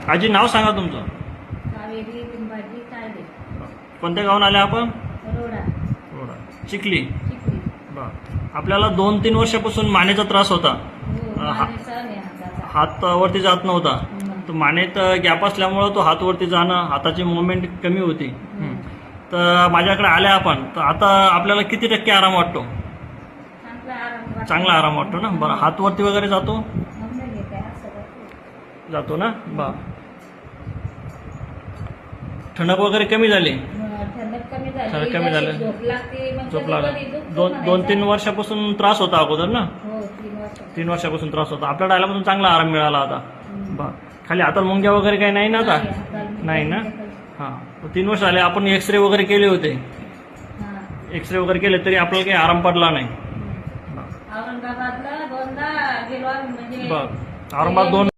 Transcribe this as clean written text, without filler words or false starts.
आजी नाव सांगा तुमचं. कावेरी लिंबाची काळे. कोणत्या गावून आले आपण? रोडा. रोडा चिखली. चिखली. बर. आपल्याला 2-3 वर्षापासून मानेचा त्रास होता. हो, मानेचा आणि हाताचा. हात वरती जात नव्हता. तर मानेत गॅप असल्यामुळं तो हात वरती जाणं, हाताची मुवमेंट कमी होती. तर माझ्याकडे आले आपण, तर आता आपल्याला किती टक्के आराम वाटतो? चांगला आराम वाटतो. चांगला आराम वाटतो ना. बरं, हात वरती वगैरे जातो? मम्मी घेते असं करते. जातो ना. बा ठणक वगैरे कमी झाली? थंडक कमी झाली. थंडक कमी झाली. झोप लागते. मग झोप कधी लागली. कधी दुखतं 2-3 म्हणायचं. वर्षापासून त्रास होता अगोदर ना? हो, 3 वर्ष. 3 वर्षापासून त्रास होता. आपल्याला आल्यापासून चांगला आराम मिळाला आता. बा खाली हाताला मुंग्या वगैरे काही नाही ना आता? नाही ना. हां, 3 वर्ष झाले. आपण एक्सरे वगैरे केले होते. एक्सरे वगैरे केले तरी आपल्याला काही आराम पडला नाही. औरंगाबादला 2दा गेलो आम्ही. म्हणजे बरं, औरंगाबाद 2